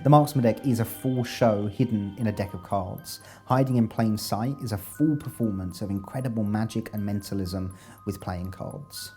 The Marksman Deck is a full show hidden in a deck of cards. Hiding in plain sight is a full performance of incredible magic and mentalism with playing cards.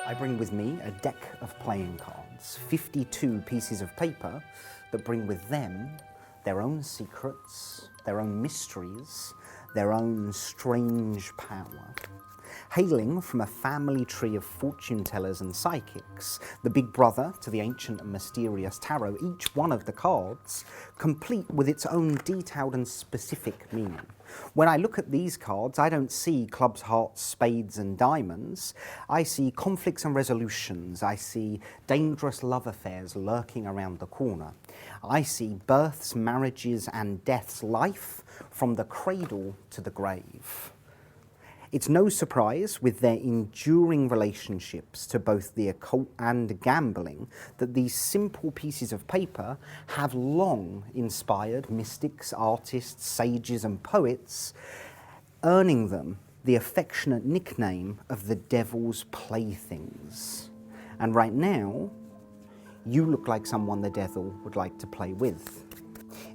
I bring with me a deck of playing cards, 52 pieces of paper that bring with them their own secrets, their own mysteries, their own strange power. Hailing from a family tree of fortune tellers and psychics, the big brother to the ancient and mysterious tarot, each one of the cards complete with its own detailed and specific meaning. When I look at these cards, I don't see clubs, hearts, spades and diamonds. I see conflicts and resolutions. I see dangerous love affairs lurking around the corner. I see births, marriages and deaths, life from the cradle to the grave. It's no surprise, with their enduring relationships to both the occult and gambling, that these simple pieces of paper have long inspired mystics, artists, sages and poets, earning them the affectionate nickname of the devil's playthings. And right now, you look like someone the devil would like to play with.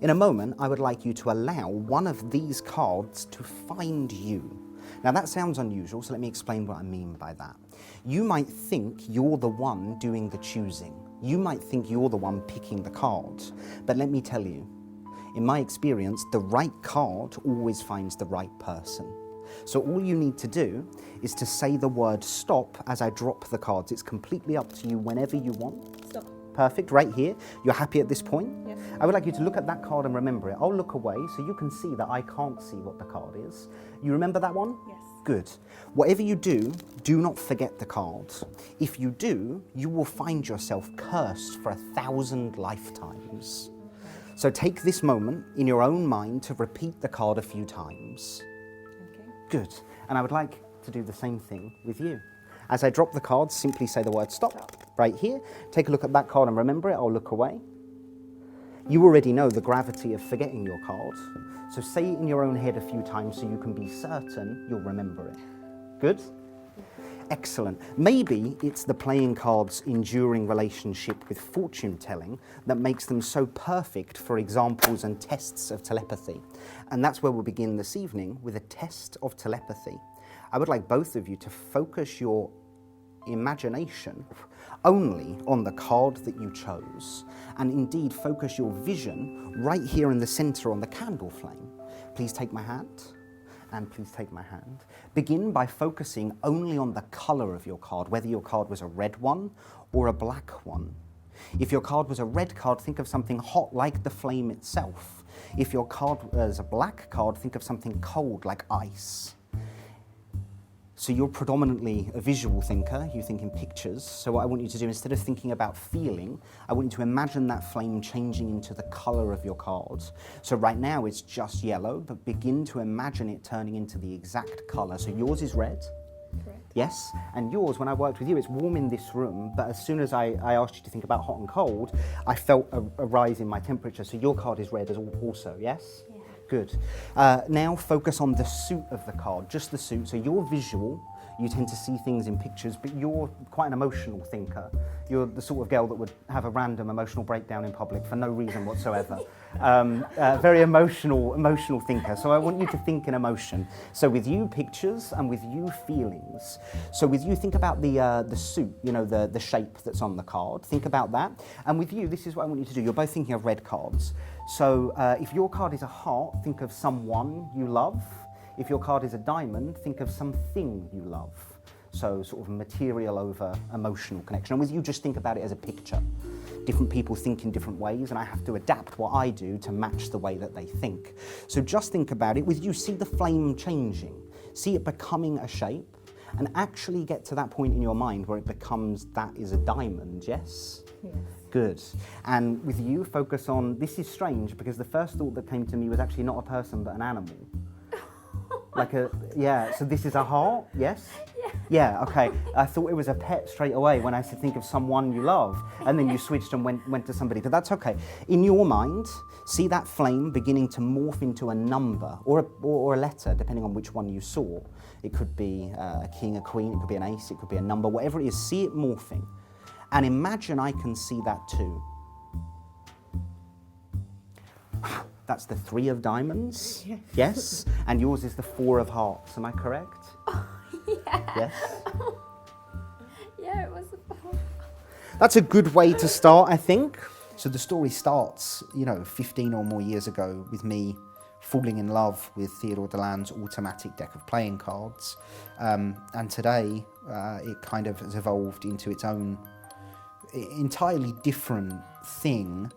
In a moment, I would like you to allow one of these cards to find you. Now that sounds unusual, so let me explain what I mean by that. You might think you're the one doing the choosing. You might think you're the one picking the card. But let me tell you, in my experience, the right card always finds the right person. So all you need to do is to say the word stop as I drop the cards. It's completely up to you whenever you want. Stop. Perfect, right here. You're happy at this point? Yes. I would like you to look at that card and remember it. I'll look away so you can see that I can't see what the card is. You remember that one? Yes. Good. Whatever you do not forget the card. If you do, you will find yourself cursed for 1,000 lifetimes. So take this moment in your own mind to repeat the card a few times. Okay. Good. And I would like to do the same thing with you. As I drop the cards, simply say the word stop. Right here. Take a look at that card and remember it. I'll look away. You already know the gravity of forgetting your card, so say it in your own head a few times so you can be certain you'll remember it. Good? Excellent. Maybe it's the playing cards' enduring relationship with fortune telling that makes them so perfect for examples and tests of telepathy. And that's where we'll begin this evening with a test of telepathy. I would like both of you to focus your imagination only on the card that you chose, and indeed focus your vision right here in the center on the candle flame. Please take my hand, and please take my hand. Begin by focusing only on the color of your card, whether your card was a red one or a black one. If your card was a red card, think of something hot like the flame itself. If your card was a black card, think of something cold like ice. So you're predominantly a visual thinker, you think in pictures, so what I want you to do, instead of thinking about feeling, I want you to imagine that flame changing into the colour of your card. So right now it's just yellow, but begin to imagine it turning into the exact colour. So yours is red. Correct. Yes, and yours, when I worked with you, it's warm in this room, but as soon as I asked you to think about hot and cold, I felt a rise in my temperature, so your card is red as also, yes? Yeah. Good. Now focus on the suit of the card, just the suit. So you're visual, you tend to see things in pictures, but you're quite an emotional thinker. You're the sort of girl that would have a random emotional breakdown in public for no reason whatsoever. Very emotional thinker. So I want you to think in emotion. So with you, pictures, and with you, feelings. So with you, think about the suit, you know, the shape that's on the card. Think about that. And with you, this is what I want you to do. You're both thinking of red cards. So if your card is a heart, think of someone you love. If your card is a diamond, think of something you love. So sort of material over emotional connection. And with you, just think about it as a picture. Different people think in different ways, and I have to adapt what I do to match the way that they think. So just think about it. With you, see the flame changing. See it becoming a shape, and actually get to that point in your mind where it becomes, that is a diamond, yes? Yes. Good. And with you, focus on, this is strange because the first thought that came to me was actually not a person but an animal. Like a, yeah, so this is a heart, yes? Yes. Yeah, okay. I thought it was a pet straight away when I said think of someone you love, and then you switched and went to somebody, but that's okay. In your mind, see that flame beginning to morph into a number or a letter, depending on which one you saw. It could be a king, a queen, it could be an ace, it could be a number, whatever it is, see it morphing. And imagine I can see that too. That's the 3 of diamonds, yes? And yours is the 4 of hearts, am I correct? Yeah. Yes? Yeah, it was. That's a good way to start, I think. So the story starts, 15 or more years ago with me falling in love with Theodore Deland's automatic deck of playing cards. And today, it kind of has evolved into its own entirely different thing,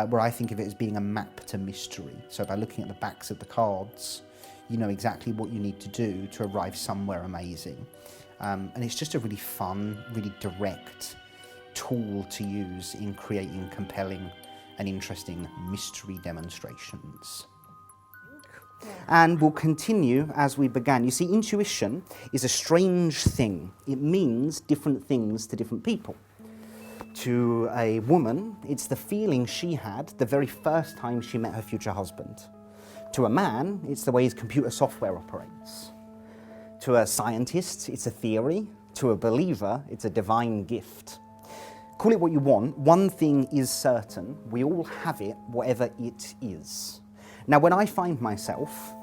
where I think of it as being a map to mystery. So by looking at the backs of the cards, you know exactly what you need to do to arrive somewhere amazing. And it's just a really fun, really direct tool to use in creating compelling and interesting mystery demonstrations. And we'll continue as we began. You see, intuition is a strange thing. It means different things to different people. To a woman, it's the feeling she had the very first time she met her future husband. To a man, it's the way his computer software operates. To a scientist, it's a theory. To a believer, it's a divine gift. Call it what you want, one thing is certain, we all have it, whatever it is. Now, when I find myself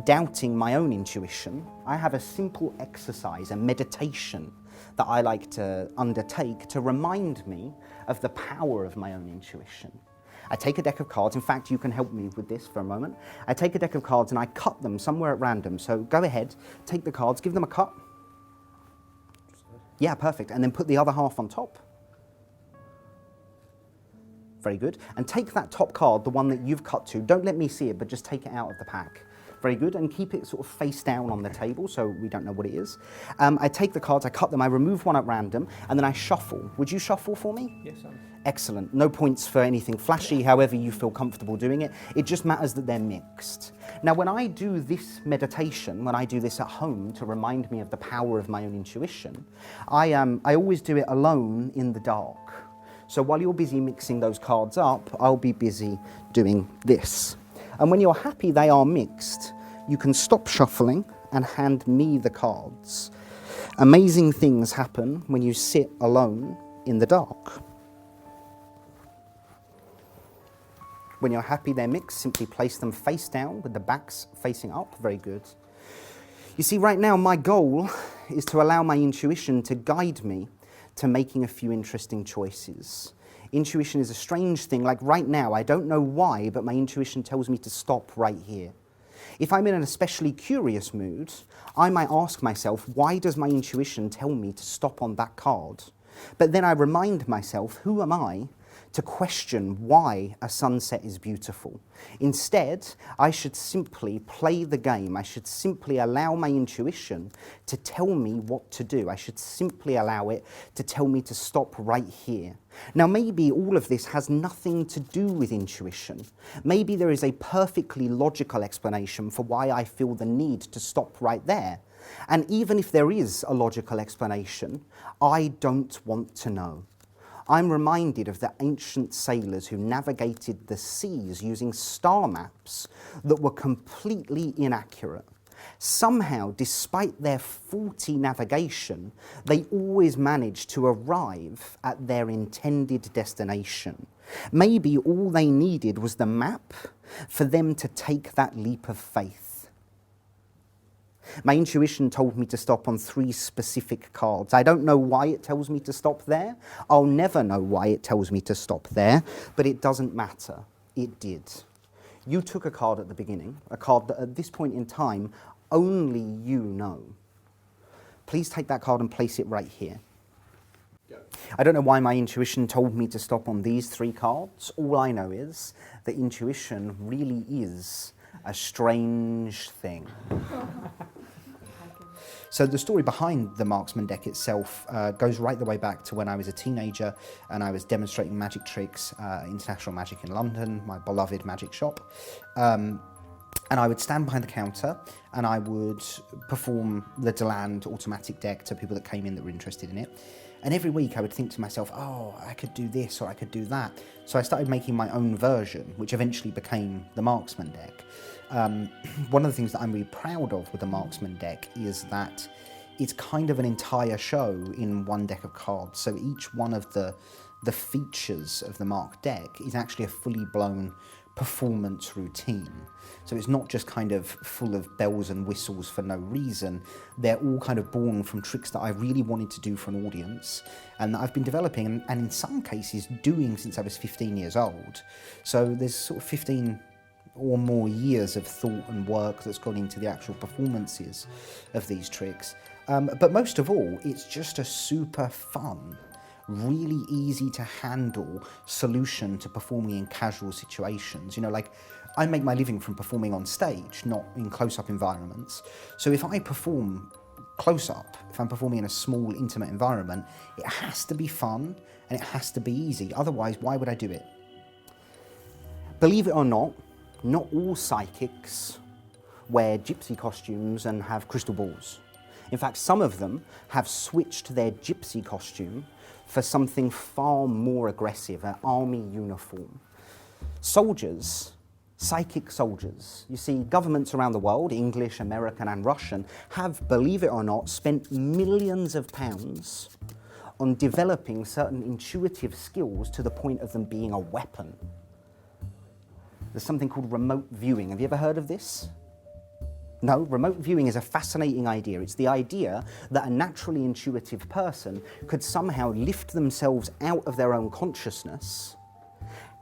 doubting my own intuition, I have a simple exercise, a meditation that I like to undertake to remind me of the power of my own intuition. I take a deck of cards. In fact, you can help me with this for a moment. I take a deck of cards and I cut them somewhere at random. So go ahead, take the cards, give them a cut. Yeah, perfect. And then put the other half on top. Very good. And take that top card, the one that you've cut to. Don't let me see it, but just take it out of the pack. Very good, and keep it sort of face down on the table so we don't know what it is. I take the cards, I cut them, I remove one at random, and then I shuffle. Would you shuffle for me? Yes, sir. Excellent. No points for anything flashy, however you feel comfortable doing it. It just matters that they're mixed. Now, when I do this meditation, when I do this at home to remind me of the power of my own intuition, I always do it alone in the dark. So while you're busy mixing those cards up, I'll be busy doing this. And when you're happy they are mixed, you can stop shuffling and hand me the cards. Amazing things happen when you sit alone in the dark. When you're happy they're mixed, simply place them face down with the backs facing up. Very good. You see, right now my goal is to allow my intuition to guide me to making a few interesting choices. Intuition is a strange thing. Like right now, I don't know why, but my intuition tells me to stop right here. If I'm in an especially curious mood, I might ask myself, why does my intuition tell me to stop on that card? But then I remind myself, who am I to question why a sunset is beautiful? Instead, I should simply play the game. I should simply allow my intuition to tell me what to do. I should simply allow it to tell me to stop right here. Now, maybe all of this has nothing to do with intuition. Maybe there is a perfectly logical explanation for why I feel the need to stop right there. And even if there is a logical explanation, I don't want to know. I'm reminded of the ancient sailors who navigated the seas using star maps that were completely inaccurate. Somehow, despite their faulty navigation, they always managed to arrive at their intended destination. Maybe all they needed was the map for them to take that leap of faith. My intuition told me to stop on 3 specific cards. I don't know why it tells me to stop there. I'll never know why it tells me to stop there, but it doesn't matter. It did. You took a card at the beginning, a card that at this point in time, only you know. Please take that card and place it right here. Yeah. I don't know why my intuition told me to stop on these 3 cards. All I know is that intuition really is a strange thing. So the story behind the Marksman Deck itself goes right the way back to when I was a teenager and I was demonstrating magic tricks, International Magic in London, my beloved magic shop. And I would stand behind the counter and I would perform the Deland automatic deck to people that came in that were interested in it. And every week I would think to myself, oh, I could do this or I could do that. So I started making my own version, which eventually became the Marksman Deck. One of the things that I'm really proud of with the Marksman Deck is that it's kind of an entire show in one deck of cards. So each one of the features of the Mark deck is actually a fully blown performance routine. So it's not just kind of full of bells and whistles for no reason. They're all kind of born from tricks that I really wanted to do for an audience and that I've been developing and in some cases doing since I was 15 years old. So there's sort of 15 or more years of thought and work that's gone into the actual performances of these tricks. But most of all, it's just a super fun, really easy to handle solution to performing in casual situations. You know, like I make my living from performing on stage, not in close-up environments. So if I perform close-up, if I'm performing in a small, intimate environment, it has to be fun and it has to be easy. Otherwise, why would I do it? Believe it or not all psychics wear gypsy costumes and have crystal balls. In fact, some of them have switched their gypsy costume for something far more aggressive, an army uniform. Soldiers, psychic soldiers, you see, governments around the world, English, American and Russian, have, believe it or not, spent millions of pounds on developing certain intuitive skills to the point of them being a weapon. There's something called remote viewing. Have you ever heard of this? No, remote viewing is a fascinating idea. It's the idea that a naturally intuitive person could somehow lift themselves out of their own consciousness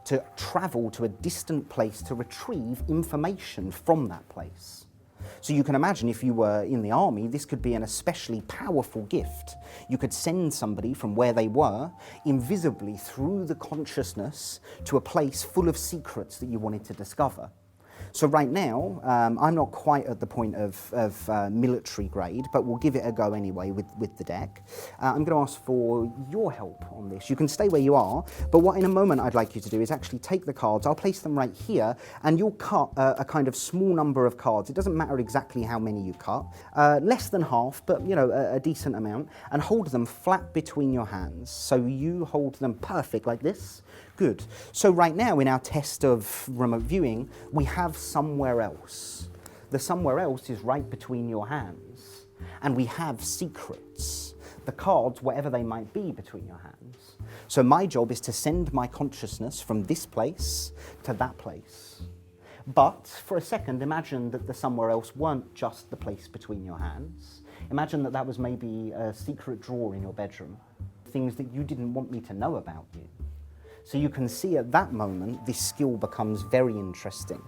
to travel to a distant place to retrieve information from that place. So you can imagine if you were in the army, this could be an especially powerful gift. You could send somebody from where they were invisibly through the consciousness to a place full of secrets that you wanted to discover. So right now, I'm not quite at the point of military grade, but we'll give it a go anyway with the deck. I'm going to ask for your help on this. You can stay where you are, but what in a moment I'd like you to do is actually take the cards, I'll place them right here, and you'll cut a kind of small number of cards. It doesn't matter exactly how many you cut, less than half, but you know, a decent amount, and hold them flat between your hands. So you hold them perfect like this. Good. So right now in our test of remote viewing, we have somewhere else. The somewhere else is right between your hands. And we have secrets. The cards, whatever they might be, between your hands. So my job is to send my consciousness from this place to that place. But for a second, imagine that the somewhere else weren't just the place between your hands. Imagine that that was maybe a secret drawer in your bedroom. Things that you didn't want me to know about you. So you can see at that moment, this skill becomes very interesting.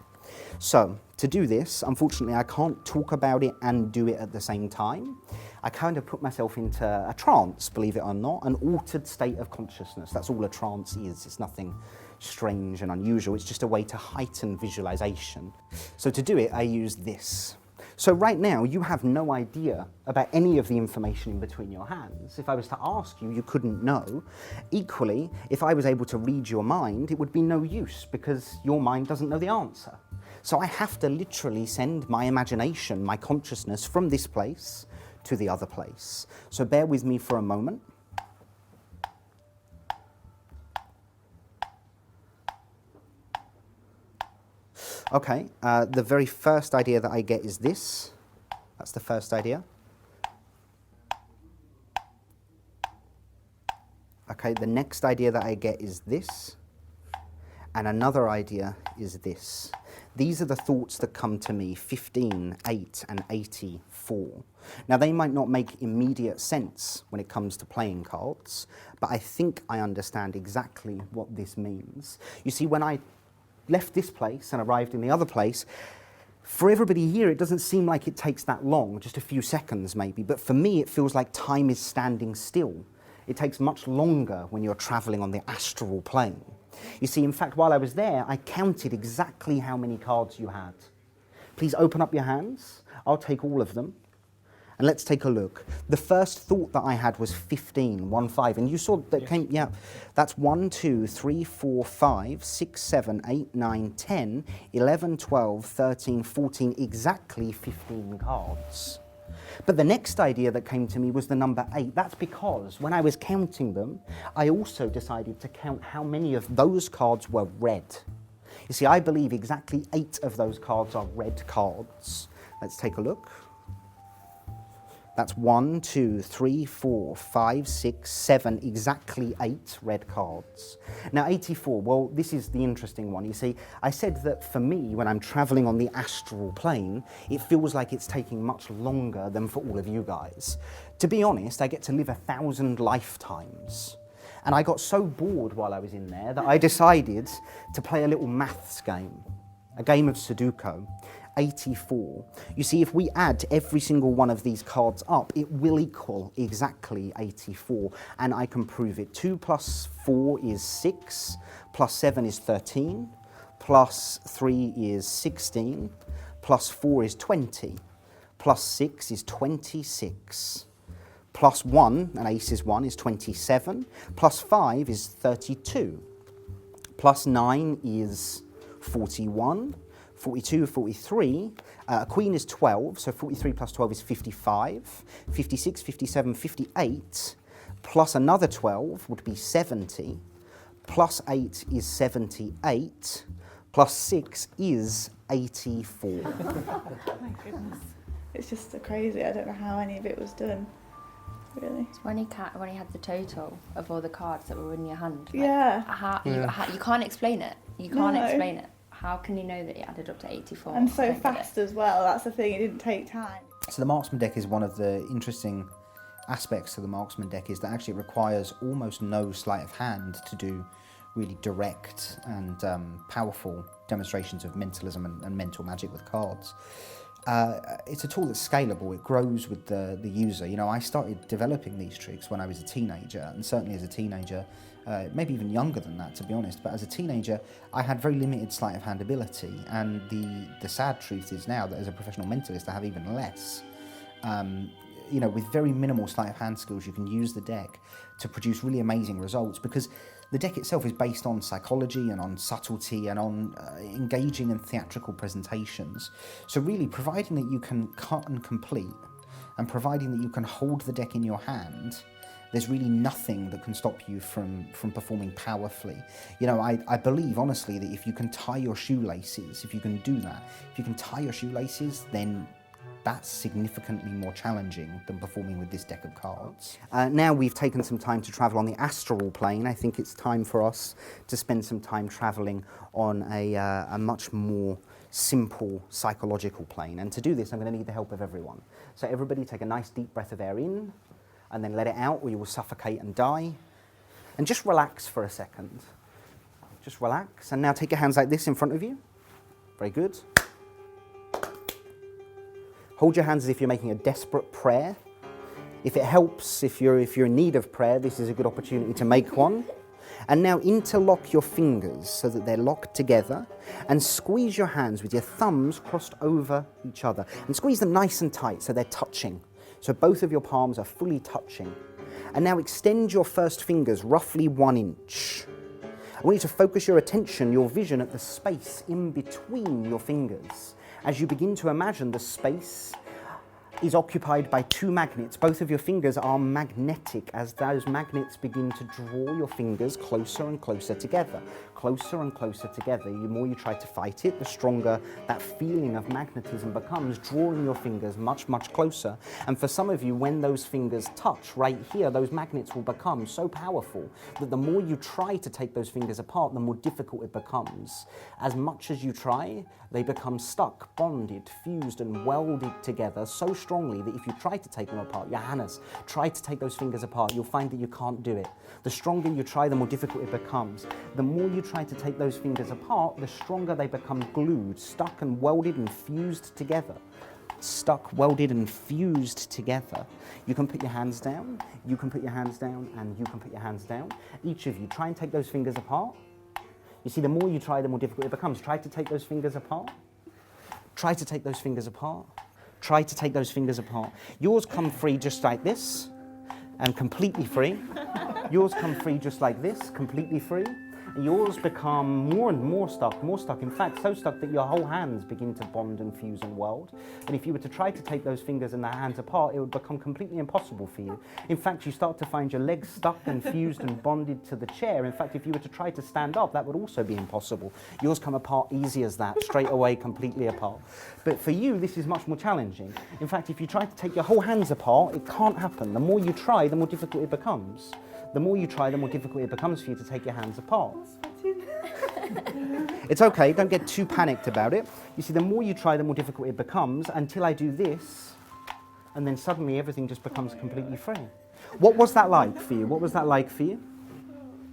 So to do this, unfortunately, I can't talk about it and do it at the same time. I kind of put myself into a trance, believe it or not, an altered state of consciousness. That's all a trance is. It's nothing strange and unusual. It's just a way to heighten visualization. So to do it, I use this. So right now, you have no idea about any of the information in between your hands. If I was to ask you, you couldn't know. Equally, if I was able to read your mind, it would be no use because your mind doesn't know the answer. So I have to literally send my imagination, my consciousness from this place to the other place. So bear with me for a moment. Okay, the very first idea that I get is this. That's the first idea. Okay, the next idea that I get is this. And another idea is this. These are the thoughts that come to me, 15, 8, and 84. Now, they might not make immediate sense when it comes to playing cards, but I think I understand exactly what this means. You see, when I left this place and arrived in the other place, for everybody here, it doesn't seem like it takes that long, just a few seconds maybe, but for me, it feels like time is standing still. It takes much longer when you're traveling on the astral plane. You see, in fact, while I was there, I counted exactly how many cards you had. Please open up your hands. I'll take all of them. And let's take a look. The first thought that I had was 15, 1, 5. And you saw that came, yeah, that's 1, 2, 3, 4, 5, 6, 7, 8, 9, 10, 11, 12, 13, 14, exactly 15 cards. But the next idea that came to me was the number 8. That's because when I was counting them, I also decided to count how many of those cards were red. You see, I believe exactly 8 of those cards are red cards. Let's take a look. That's 1, 2, 3, 4, 5, 6, 7, exactly 8 red cards. Now 84, well, this is the interesting one. You see, I said that for me, when I'm traveling on the astral plane, it feels like it's taking much longer than for all of you guys. To be honest, I get to live 1,000 lifetimes. And I got so bored while I was in there that I decided to play a little maths game, a game of Sudoku. 84. You see, if we add every single one of these cards up, it will equal exactly 84. And I can prove it. 2 plus 4 is 6, plus 7 is 13, plus 3 is 16, plus 4 is 20, plus 6 is 26, plus 1, and ace is 1, is 27, plus 5 is 32, plus 9 is 41, 42, 43, a queen is 12, so 43 plus 12 is 55, 56, 57, 58, plus another 12 would be 70, plus 8 is 78, plus 6 is 84. Oh my goodness. It's just so crazy. I don't know how any of it was done, really. So when you had the total of all the cards that were in your hand, like, yeah. You can't explain it. You can't explain it. How can you know that it added up to 84? And so fast as well, that's the thing, it didn't take time. So the Marksman Deck is one of the interesting aspects to the Marksman Deck is that actually it requires almost no sleight of hand to do really direct and powerful demonstrations of mentalism and mental magic with cards. It's a tool that's scalable. It grows with the user. You know, I started developing these tricks when I was a teenager, and certainly as a teenager, maybe even younger than that, to be honest. But as a teenager, I had very limited sleight of hand ability, and the sad truth is now that as a professional mentalist, I have even less. You know, with very minimal sleight of hand skills, you can use the deck to produce really amazing results because the deck itself is based on psychology and on subtlety and on engaging in theatrical presentations. So really, providing that you can cut and complete, and providing that you can hold the deck in your hand, there's really nothing that can stop you from performing powerfully. You know, I believe, honestly, that if you can tie your shoelaces, if you can do that, if you can tie your shoelaces, then that's significantly more challenging than performing with this deck of cards. Now we've taken some time to travel on the astral plane, I think it's time for us to spend some time traveling on a much more simple psychological plane. And to do this, I'm going to need the help of everyone. So everybody take a nice deep breath of air in, and then let it out or you will suffocate and die. And just relax for a second. Just relax. And now take your hands like this in front of you. Very good. Hold your hands as if you're making a desperate prayer. If it helps, if you're in need of prayer, this is a good opportunity to make one. And now interlock your fingers so that they're locked together, and squeeze your hands with your thumbs crossed over each other. And squeeze them nice and tight so they're touching. So both of your palms are fully touching. And now extend your first fingers roughly 1 inch. I want you to focus your attention, your vision at the space in between your fingers. As you begin to imagine the space is occupied by 2 magnets. Both of your fingers are magnetic as those magnets begin to draw your fingers closer and closer together. Closer and closer together. The more you try to fight it, the stronger that feeling of magnetism becomes, drawing your fingers much, much closer. And for some of you, when those fingers touch right here, those magnets will become so powerful that the more you try to take those fingers apart, the more difficult it becomes. As much as you try, they become stuck, bonded, fused and welded together so strongly that if you try to take them apart, Johannes, try to take those fingers apart, you'll find that you can't do it. The stronger you try, the more difficult it becomes. The more you try to take those fingers apart, the stronger they become glued, stuck and welded and fused together. Stuck, welded and fused together. You can put your hands down, you can put your hands down, and you can put your hands down. Each of you, try and take those fingers apart. You see, the more you try, the more difficult it becomes. Try to take those fingers apart. Try to take those fingers apart. try to take those fingers apart. Yours come free just like this, and completely free. Yours come free just like this, completely free. And yours become more and more stuck. In fact, so stuck that your whole hands begin to bond and fuse and weld. And if you were to try to take those fingers and the hands apart, it would become completely impossible for you. In fact, you start to find your legs stuck and fused and bonded to the chair. In fact, if you were to try to stand up, that would also be impossible. Yours come apart easy as that, straight away, completely apart. But for you, this is much more challenging. In fact, if you try to take your whole hands apart, it can't happen. The more you try, the more difficult it becomes. The more you try, the more difficult it becomes for you to take your hands apart. It's okay, don't get too panicked about it. You see, the more you try, the more difficult it becomes, until I do this, and then suddenly everything just becomes completely free. What was that like for you? What was that like for you?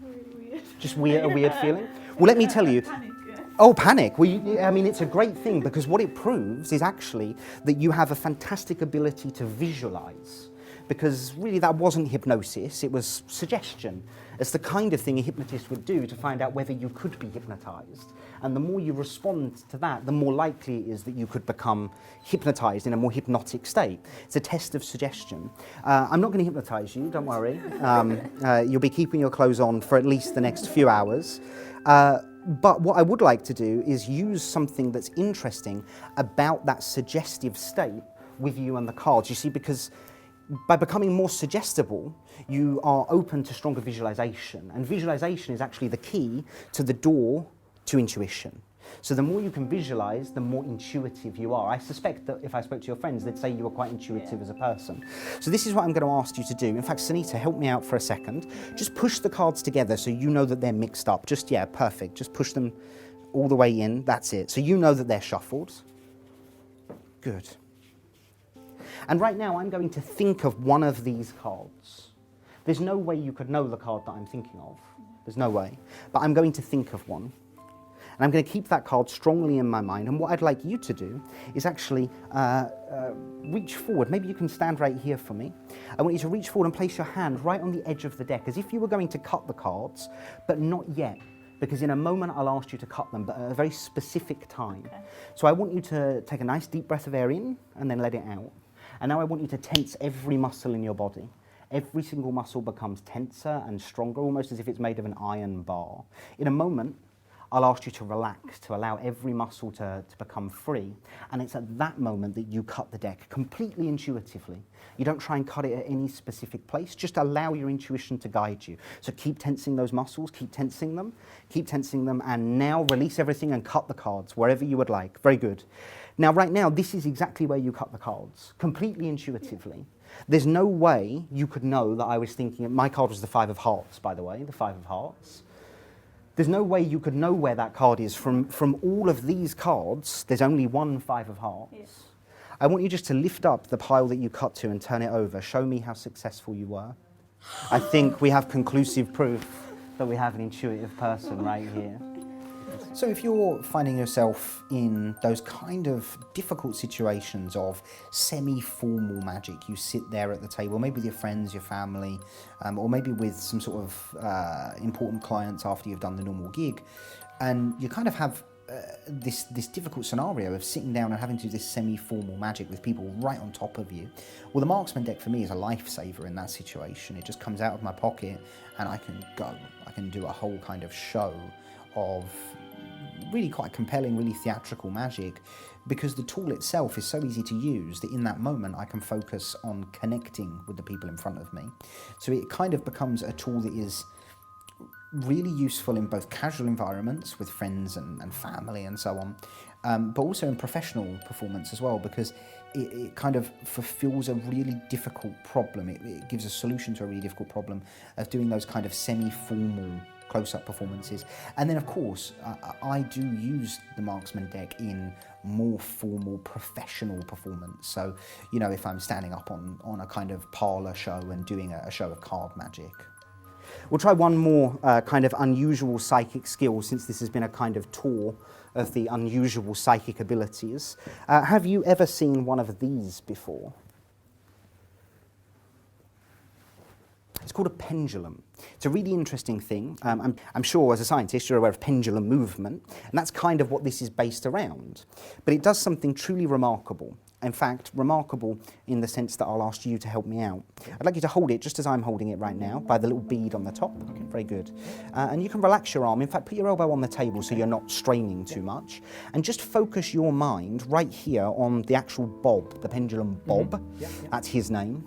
Really weird. Just weird, a weird feeling? Well, let me tell you. Panic, yeah. Oh, panic. Well, I mean, it's a great thing, because what it proves is actually that you have a fantastic ability to visualize. Because really that wasn't hypnosis, it was suggestion. It's the kind of thing a hypnotist would do to find out whether you could be hypnotized. And the more you respond to that, the more likely it is that you could become hypnotized in a more hypnotic state. It's a test of suggestion. I'm not going to hypnotize you, don't worry. You'll be keeping your clothes on for at least the next few hours. But what I would like to do is use something that's interesting about that suggestive state with you and the cards. You see, because by becoming more suggestible, you are open to stronger visualization. And visualization is actually the key to the door to intuition. So the more you can visualize, the more intuitive you are. I suspect that if I spoke to your friends, they'd say you were quite intuitive as a person. So this is what I'm going to ask you to do. In fact, Sunita, help me out for a second. Just push the cards together so you know that they're mixed up. Just, yeah, perfect. Just push them all the way in. That's it. So you know that they're shuffled. Good. And right now, I'm going to think of one of these cards. There's no way you could know the card that I'm thinking of. There's no way. But I'm going to think of one. And I'm going to keep that card strongly in my mind. And what I'd like you to do is actually reach forward. Maybe you can stand right here for me. I want you to reach forward and place your hand right on the edge of the deck, as if you were going to cut the cards, but not yet. Because in a moment I'll ask you to cut them, but at a very specific time. Okay. So I want you to take a nice deep breath of air in and then let it out. And now I want you to tense every muscle in your body. Every single muscle becomes tenser and stronger, almost as if it's made of an iron bar. In a moment, I'll ask you to relax, to allow every muscle to become free. And it's at that moment that you cut the deck, completely intuitively. You don't try and cut it at any specific place, just allow your intuition to guide you. So keep tensing those muscles, keep tensing them, and now release everything and cut the cards, wherever you would like. Very good. Now, right now, this is exactly where you cut the cards, completely intuitively. There's no way you could know that I was thinking, my card was the 5 of Hearts, by the way, the 5 of Hearts. There's no way you could know where that card is. From all of these cards, there's only one 5 of Hearts. Yes. I want you just to lift up the pile that you cut to and turn it over. Show me how successful you were. I think we have conclusive proof that we have an intuitive person right here. So if you're finding yourself in those kind of difficult situations of semi-formal magic, you sit there at the table, maybe with your friends, your family, or maybe with some sort of important clients after you've done the normal gig, and you kind of have this difficult scenario of sitting down and having to do this semi-formal magic with people right on top of you. Well, the Marksman deck for me is a lifesaver in that situation. It just comes out of my pocket and I can go. I can do a whole kind of show of really quite compelling, really theatrical magic, because the tool itself is so easy to use that in that moment I can focus on connecting with the people in front of me. So it kind of becomes a tool that is really useful in both casual environments with friends and family and so on, but also in professional performance as well, because it kind of fulfills a really difficult problem. It gives a solution to a really difficult problem of doing those kind of semi-formal close-up performances. And then, of course, I do use the Marksman deck in more formal, professional performance. So, you know, if I'm standing up on a kind of parlour show and doing a show of card magic. We'll try one more kind of unusual psychic skill, since this has been a kind of tour of the unusual psychic abilities. Have you ever seen one of these before? It's called a pendulum. It's a really interesting thing. I'm sure as a scientist you're aware of pendulum movement, and that's kind of what this is based around. But it does something truly remarkable. in fact, remarkable in the sense that I'll ask you to help me out. I'd like you to hold it just as I'm holding it right now, by the little bead on the top. Okay. Very good. And you can relax your arm. In fact, put your elbow on the table so you're not straining too much. And just focus your mind right here on the actual bob, the pendulum bob. That's his name.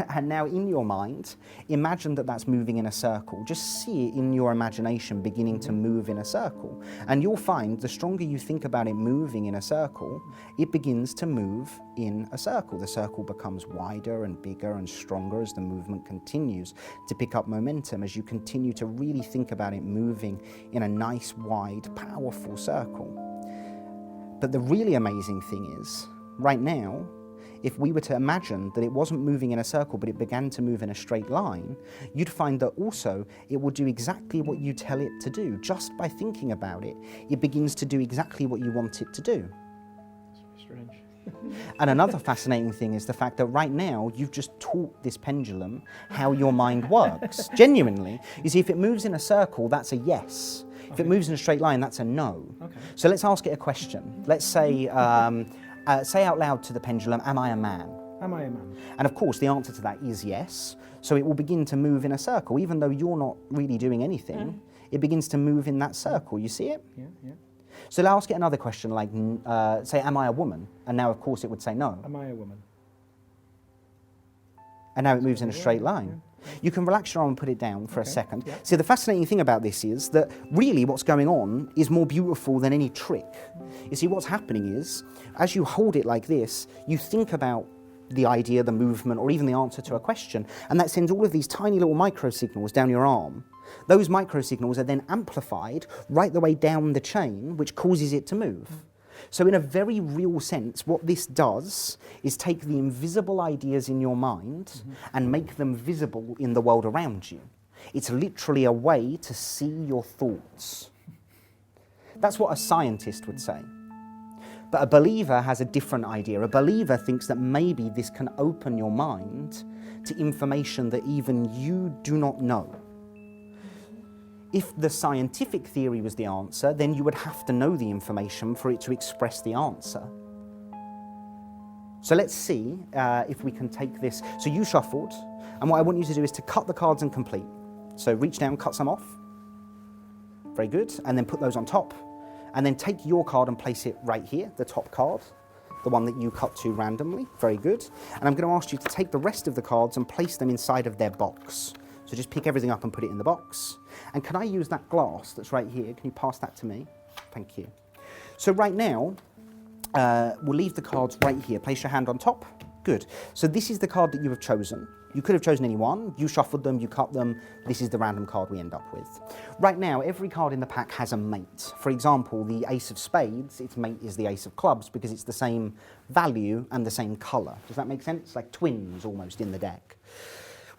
And now in your mind, imagine that that's moving in a circle. Just see it in your imagination beginning to move in a circle. And you'll find the stronger you think about it moving in a circle, it begins to move in a circle. The circle becomes wider and bigger and stronger as the movement continues to pick up momentum, as you continue to really think about it moving in a nice, wide, powerful circle. But the really amazing thing is, right now, if we were to imagine that it wasn't moving in a circle, but it began to move in a straight line, you'd find that also it will do exactly what you tell it to do. Just by thinking about it, it begins to do exactly what you want it to do. Strange. And another fascinating thing is the fact that right now, you've just taught this pendulum how your mind works. Genuinely. You see, if it moves in a circle, that's a yes. If it moves in a straight line, that's a no. Okay. So let's ask it a question. Let's say, say out loud to the pendulum, am I a man? Am I a man? And of course, the answer to that is yes. So it will begin to move in a circle. Even though you're not really doing anything, it begins to move in that circle. You see it? Yeah, yeah. So I'll ask it another question, like, say, am I a woman? And now, of course, it would say no. Am I a woman? And now it moves in a straight line. You can relax your arm and put it down for a second. Yeah. See, the fascinating thing about this is that really what's going on is more beautiful than any trick. You see, what's happening is, as you hold it like this, you think about the idea, the movement, or even the answer to a question, and that sends all of these tiny little microsignals down your arm. Those microsignals are then amplified right the way down the chain, which causes it to move. So in a very real sense, what this does is take the invisible ideas in your mind and make them visible in the world around you. It's literally a way to see your thoughts. That's what a scientist would say. But a believer has a different idea. A believer thinks that maybe this can open your mind to information that even you do not know. If the scientific theory was the answer, then you would have to know the information for it to express the answer. So let's see if we can take this. So you shuffled, and what I want you to do is to cut the cards and complete. So reach down, cut some off. Very good. And then put those on top. And then take your card and place it right here, the top card, the one that you cut to randomly. Very good. And I'm going to ask you to take the rest of the cards and place them inside of their box. So just pick everything up and put it in the box. And can I use that glass that's right here? Can you pass that to me? Thank you. So right now, we'll leave the cards right here. Place your hand on top. Good. So this is the card that you have chosen. You could have chosen any one. You shuffled them, you cut them. This is the random card we end up with. Right now, every card in the pack has a mate. For example, the Ace of Spades, its mate is the Ace of Clubs because it's the same value and the same colour. Does that make sense? Like twins almost in the deck.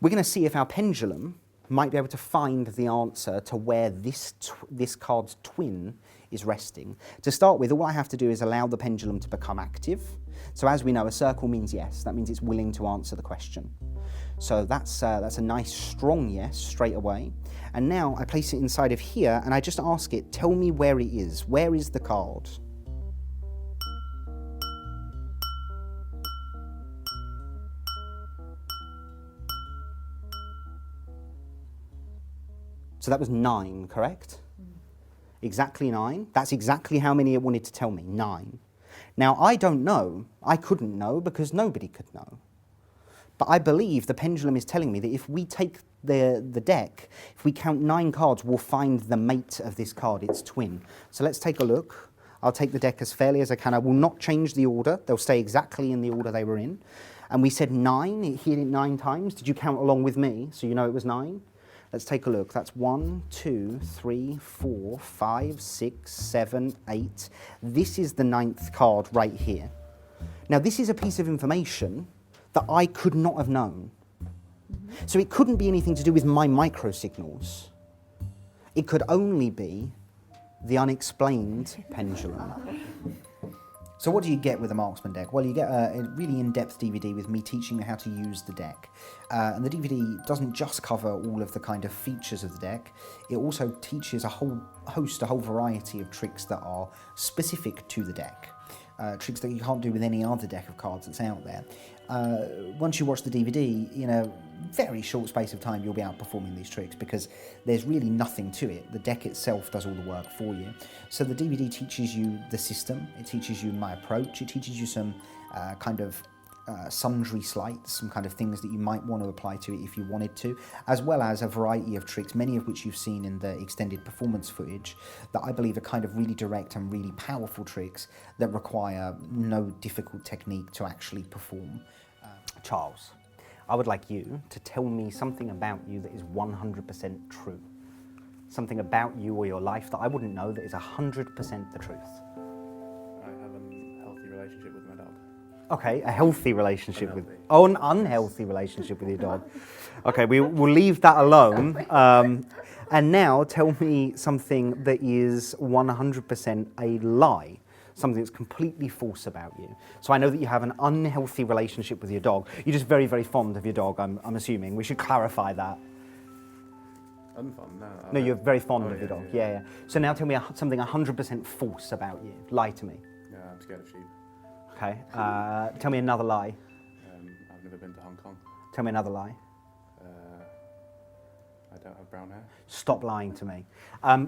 We're going to see if our pendulum might be able to find the answer to where this card's twin is resting. To start with, all I have to do is allow the pendulum to become active. So as we know, a circle means yes. That means it's willing to answer the question. So that's a nice strong yes straight away. And now I place it inside of here and I just ask it, tell me where it is. Where is the card? So that was 9, correct? Exactly 9. That's exactly how many it wanted to tell me, 9. Now, I don't know. I couldn't know because nobody could know. But I believe the pendulum is telling me that if we take the deck, if we count 9 cards, we'll find the mate of this card, its twin. So let's take a look. I'll take the deck as fairly as I can. I will not change the order. They'll stay exactly in the order they were in. And we said 9. It hit it 9 times. Did you count along with me so you know it was 9? Let's take a look. That's 1, 2, 3, 4, 5, 6, 7, 8. This is the 9th card right here. Now, this is a piece of information that I could not have known. So it couldn't be anything to do with my microsignals. It could only be the unexplained pendulum. So what do you get with a Marksman deck? Well, you get a really in-depth DVD with me teaching you how to use the deck. And the DVD doesn't just cover all of the kind of features of the deck, it also teaches a whole variety of tricks that are specific to the deck. tricks that you can't do with any other deck of cards that's out there. Once you watch the DVD, in a very short space of time, you'll be outperforming these tricks because there's really nothing to it. The deck itself does all the work for you. So the DVD teaches you the system, it teaches you my approach, it teaches you some kind of sundry sleights, some kind of things that you might want to apply to it if you wanted to, as well as a variety of tricks, many of which you've seen in the extended performance footage, that I believe are kind of really direct and really powerful tricks that require no difficult technique to actually perform. Charles, I would like you to tell me something about you that is 100% true. Something about you or your life that I wouldn't know that is 100% the truth. I have a healthy relationship with my dog. Okay, a healthy relationship with... Oh, an unhealthy relationship with your dog. Okay, we'll leave that alone. And now tell me something that is 100% a lie. Something that's completely false about you. So I know that you have an unhealthy relationship with your dog. You're just very, very fond of your dog, I'm assuming. We should clarify that. Unfond? No. No, you're very fond of your dog. Yeah. Yeah. So now tell me something 100% false about you. Lie to me. Yeah, I'm scared of sheep. Okay. Tell me another lie. I've never been to Hong Kong. Tell me another lie. I don't have brown hair. Stop lying to me.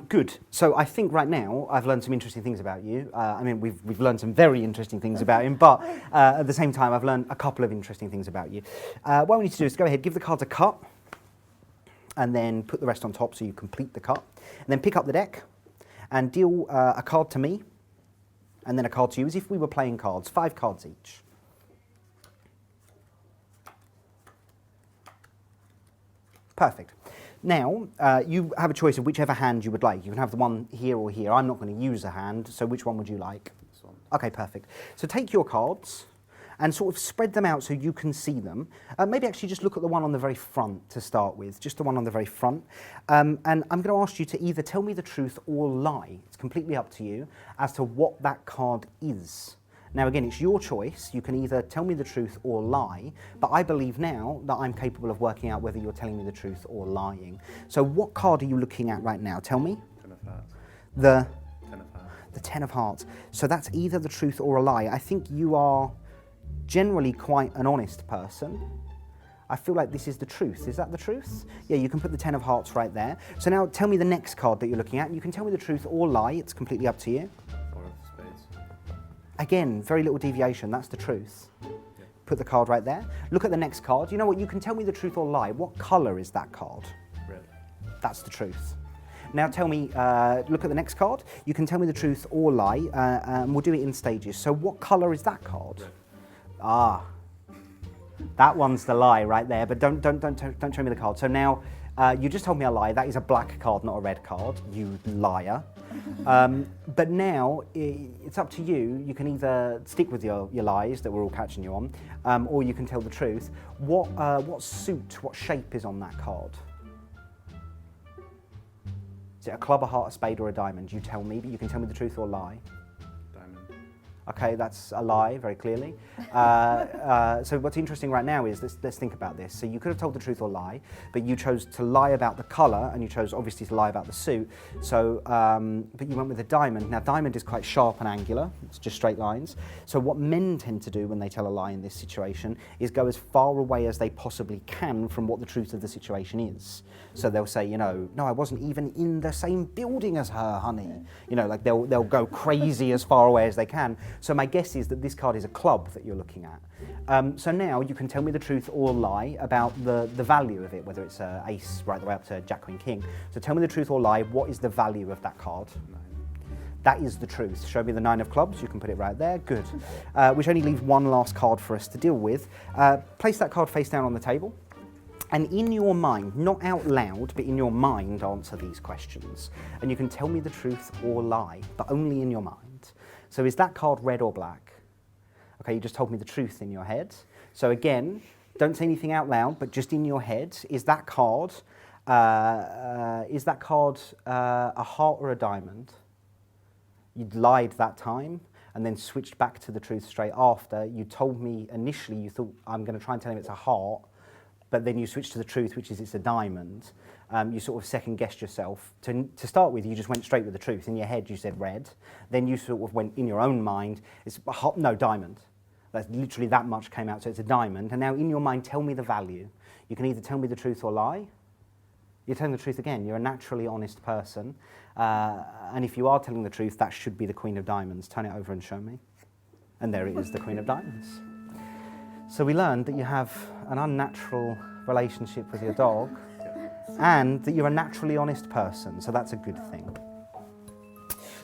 Good. So I think right now I've learned some interesting things about you. I mean, we've learned some very interesting things about him, but at the same time I've learned a couple of interesting things about you. What we need to do is go ahead, give the cards a cut, and then put the rest on top so you complete the cut. And then pick up the deck and deal a card to me, and then a card to you, as if we were playing cards, 5 cards each. Perfect. Now, you have a choice of whichever hand you would like. You can have the one here or here. I'm not going to use a hand, so which one would you like? This one. Okay, perfect. So take your cards and sort of spread them out so you can see them. Maybe actually just look at the one on the very front to start with, just the one on the very front. And I'm going to ask you to either tell me the truth or lie. It's completely up to you as to what that card is. Now again, it's your choice. You can either tell me the truth or lie, but I believe now that I'm capable of working out whether you're telling me the truth or lying. So what card are you looking at right now? Tell me. 10 of hearts. The 10 of hearts. the 10 of hearts. So that's either the truth or a lie. I think you are generally quite an honest person. I feel like this is the truth. Is that the truth? Yeah, you can put the 10 of hearts right there. So now tell me the next card that you're looking at. You can tell me the truth or lie. It's completely up to you. 4 of spades. Again, very little deviation. That's the truth. Put the card right there. Look at the next card. You know what? You can tell me the truth or lie. What colour is that card? Red. That's the truth. Now tell me, look at the next card. You can tell me the truth or lie, and we'll do it in stages. So what colour is that card? Red. Ah, that one's the lie right there, but don't show me the card. So now, you just told me a lie. That is a black card, not a red card, you liar. But now, it's up to you. You can either stick with your lies that we're all catching you on, or you can tell the truth. What suit, what shape is on that card? Is it a club, a heart, a spade, or a diamond? You tell me, but you can tell me the truth or lie. Diamond. Okay, that's a lie, very clearly. So what's interesting right now is, let's think about this. So you could have told the truth or lie, but you chose to lie about the colour, and you chose obviously to lie about the suit. So, but you went with a diamond. Now diamond is quite sharp and angular, it's just straight lines. So what men tend to do when they tell a lie in this situation is go as far away as they possibly can from what the truth of the situation is. So they'll say, you know, no, I wasn't even in the same building as her, honey. You know, like they'll go crazy as far away as they can. So my guess is that this card is a club that you're looking at. So now you can tell me the truth or lie about the value of it, whether it's ace right the way up to jack, queen, king. So tell me the truth or lie, what is the value of that card? 9. That is the truth. Show me the 9 of clubs, you can put it right there, good. Which only leaves one last card for us to deal with. Place that card face down on the table. And in your mind, not out loud, but in your mind, answer these questions. And you can tell me the truth or lie, but only in your mind. So is that card red or black? Okay, you just told me the truth in your head. So again, don't say anything out loud, but just in your head, is that card a heart or a diamond? You'd lied that time and then switched back to the truth straight after. You told me initially you thought, I'm going to try and tell him it's a heart. but then you switch to the truth, which is it's a diamond, you sort of second guessed yourself. To start with, you just went straight with the truth. In your head, you said red. Then you sort of went in your own mind, it's no, diamond. That's literally that much came out, so it's a diamond. And now in your mind, tell me the value. You can either tell me the truth or lie. You're telling the truth again. You're a naturally honest person. And if you are telling the truth, that should be the Queen of Diamonds. Turn it over and show me. And there it is, the Queen of Diamonds. So we learned that you have an unnatural relationship with your dog and that you're a naturally honest person. So that's a good thing.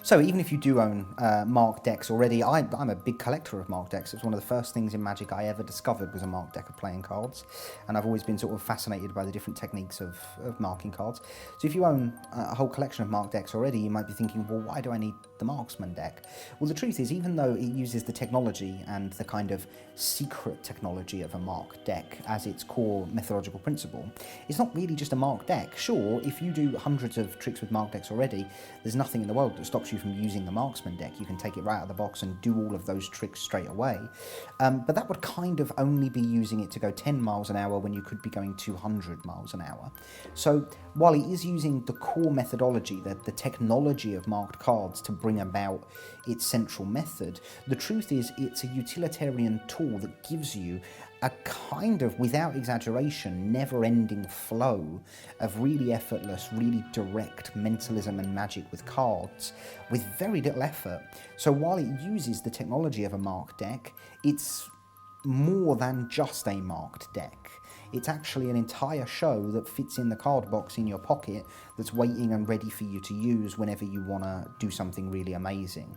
So even if you do own marked decks already, I'm a big collector of marked decks. It's one of the first things in Magic I ever discovered was a marked deck of playing cards, and I've always been sort of fascinated by the different techniques of marking cards. So if you own a whole collection of marked decks already, you might be thinking, well, why do I need the Marksman deck? Well, the truth is, even though it uses the technology and the kind of secret technology of a marked deck as its core methodological principle, it's not really just a marked deck. Sure, if you do hundreds of tricks with marked decks already, there's nothing in the world that stops you from using the Marksman deck. You can take it right out of the box and do all of those tricks straight away. But that would kind of only be using it to go 10 miles an hour when you could be going 200 miles an hour. So while it is using the core methodology, the technology of marked cards to bring about its central method, the truth is it's a utilitarian tool that gives you a kind of, without exaggeration, never-ending flow of really effortless, really direct mentalism and magic with cards with very little effort. So while it uses the technology of a marked deck, it's more than just a marked deck. It's actually an entire show that fits in the card box in your pocket that's waiting and ready for you to use whenever you want to do something really amazing.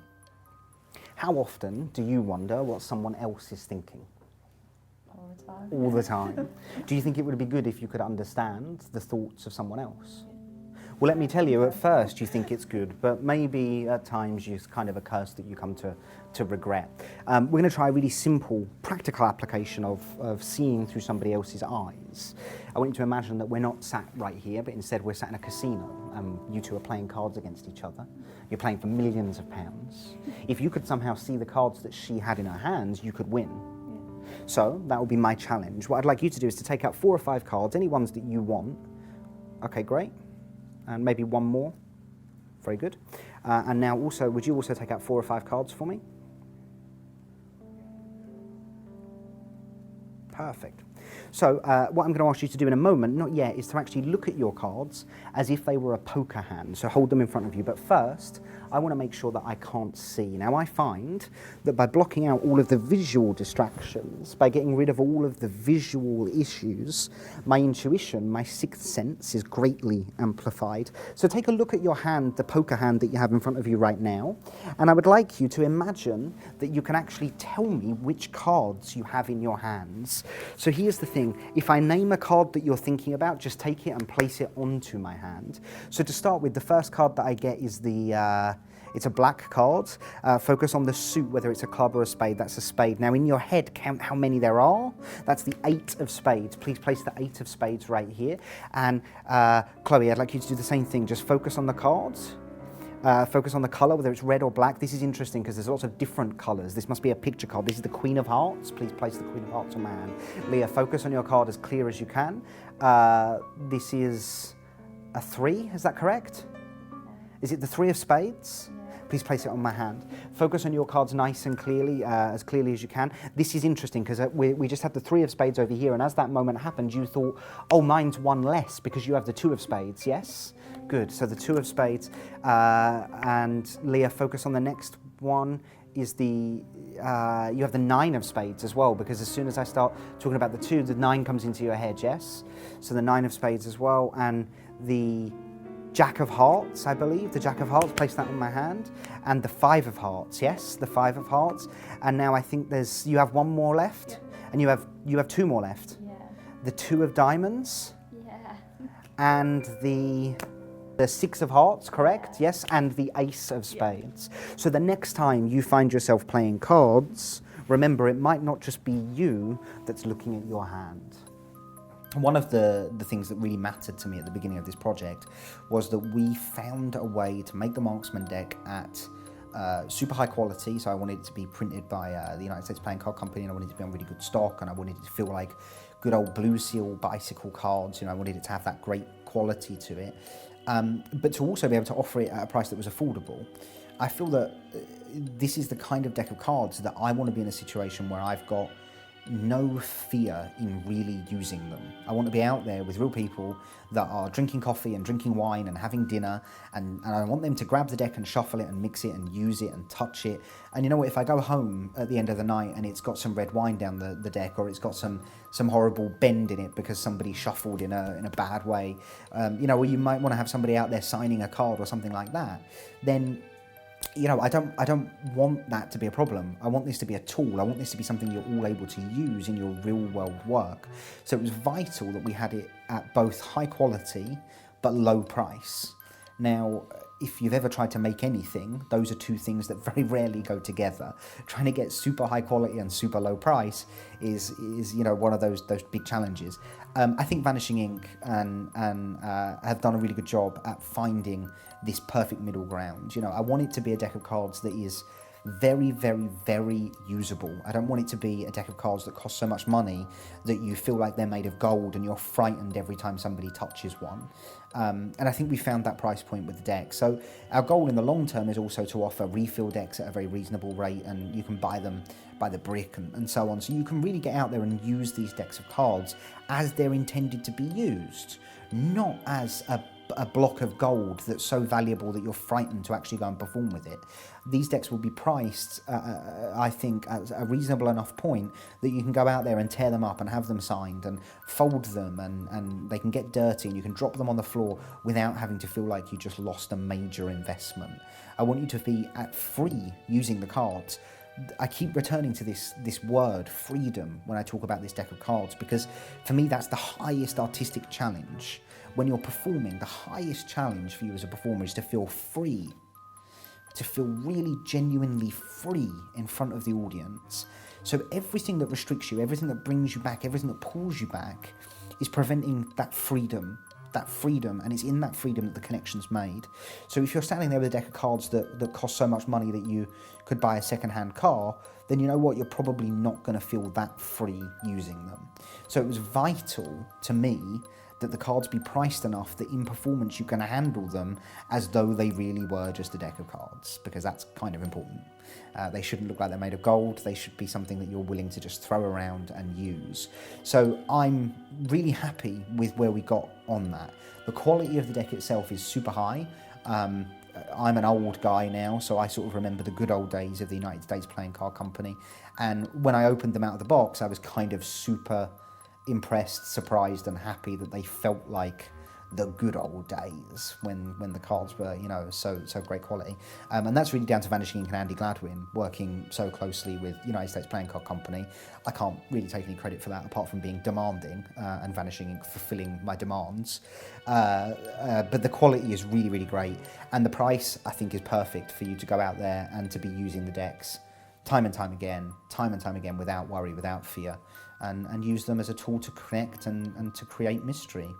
How often do you wonder what someone else is thinking? All the time. All the time. Do you think it would be good if you could understand the thoughts of someone else? Well, let me tell you, at first you think it's good, but maybe at times it's kind of a curse that you come to regret. We're going to try a really simple, practical application of seeing through somebody else's eyes. I want you to imagine that we're not sat right here, but instead we're sat in a casino. You two are playing cards against each other. You're playing for millions of pounds. If you could somehow see the cards that she had in her hands, you could win. So that will be my challenge. What I'd like you to do is to take out 4 or 5 cards, any ones that you want. Okay, great. And maybe one more. Very good. And now also, would you also take out 4 or 5 cards for me? Perfect. So what I'm going to ask you to do in a moment, not yet, is to actually look at your cards as if they were a poker hand. So hold them in front of you. But first, I want to make sure that I can't see. Now, I find that by blocking out all of the visual distractions, by getting rid of all of the visual issues, my intuition, my sixth sense is greatly amplified. So take a look at your hand, the poker hand that you have in front of you right now, and I would like you to imagine that you can actually tell me which cards you have in your hands. So here's the thing. If I name a card that you're thinking about, just take it and place it onto my hand. So to start with, the first card that I get is it's a black card. Focus on the suit, whether it's a club or a spade. That's a spade. Now in your head, count how many there are. That's the 8 of spades. Please place the 8 of spades right here. And Chloe, I'd like you to do the same thing. Just focus on the cards. Focus on the colour, whether it's red or black. This is interesting because there's lots of different colours. This must be a picture card. This is the Queen of Hearts. Please place the Queen of Hearts on my hand. Leah, focus on your card as clear as you can. This is a 3, is that correct? Is it the 3 of spades? Please place it on my hand. Focus on your cards nice and clearly, as clearly as you can. This is interesting because we just had the 3 of spades over here, and as that moment happened, you thought, oh, mine's 1 less because you have the 2 of spades, yes? Good, so the 2 of spades, and Leah, focus on the next one, is you have the 9 of spades as well, because as soon as I start talking about the 2, the 9 comes into your head, yes? So the 9 of spades as well, and the Jack of Hearts, I believe, the Jack of Hearts, place that on my hand, and the 5 of Hearts, yes, the 5 of Hearts, and now I think you have 1 more left, and you have 2 more left. Yeah. The 2 of Diamonds, Yeah. and the 6 of Hearts, correct? Yes, and the Ace of Spades. Yeah. So the next time you find yourself playing cards, remember it might not just be you that's looking at your hand. One of the things that really mattered to me at the beginning of this project was that we found a way to make the Marksman deck at super high quality. So I wanted it to be printed by the United States Playing Card Company, and I wanted it to be on really good stock, and I wanted it to feel like good old Blue Seal bicycle cards. I wanted it to have that great quality to it, but to also be able to offer it at a price that was affordable. I feel that this is the kind of deck of cards that I want to be in a situation where I've got no fear in really using them. I want to be out there with real people that are drinking coffee and drinking wine and having dinner, and I want them to grab the deck and shuffle it and mix it and use it and touch it. And you know what, if I go home at the end of the night and it's got some red wine down the deck, or it's got some horrible bend in it because somebody shuffled in a bad way, or you might want to have somebody out there signing a card or something like that, then I don't want that to be a problem. I want this to be a tool. I want this to be something you're all able to use in your real world work. So it was vital that we had it at both high quality but low price. Now, if you've ever tried to make anything, those are two things that very rarely go together. Trying to get super high quality and super low price is one of those big challenges. I think Vanishing Ink and have done a really good job at finding this perfect middle ground. I want it to be a deck of cards that is very, very, very usable. I don't want it to be a deck of cards that cost so much money that you feel like they're made of gold and you're frightened every time somebody touches one. And I think we found that price point with the deck. So our goal in the long term is also to offer refill decks at a very reasonable rate, and you can buy them by the brick and so on. So you can really get out there and use these decks of cards as they're intended to be used, not as a block of gold that's so valuable that you're frightened to actually go and perform with it. These decks will be priced, I think, at a reasonable enough point that you can go out there and tear them up and have them signed and fold them, and they can get dirty and you can drop them on the floor without having to feel like you just lost a major investment. I want you to be at free using the cards. I keep returning to this word, freedom, when I talk about this deck of cards, because for me that's the highest artistic challenge. When you're performing, the highest challenge for you as a performer is to feel free, to feel really genuinely free in front of the audience. So everything that restricts you, everything that brings you back, everything that pulls you back is preventing that freedom, and it's in that freedom that the connection's made. So if you're standing there with a deck of cards that cost so much money that you could buy a second-hand car, then you know what, you're probably not going to feel that free using them. So it was vital to me that the cards be priced enough that in performance you can handle them as though they really were just a deck of cards, because that's kind of important. They shouldn't look like they're made of gold. They should be something that you're willing to just throw around and use. So I'm really happy with where we got on that. The quality of the deck itself is super high. I'm an old guy now, so I sort of remember the good old days of the United States Playing Card Company. And when I opened them out of the box, I was kind of super impressed, surprised and happy that they felt like the good old days when the cards were so great quality, and that's really down to Vanishing Ink and Andy Gladwin working so closely with United States Playing Card Company. I can't really take any credit for that apart from being demanding and Vanishing Ink fulfilling my demands, but the quality is really, really great, and the price I think is perfect for you to go out there and to be using the decks time and time again without worry, without fear, and use them as a tool to connect and to create mystery.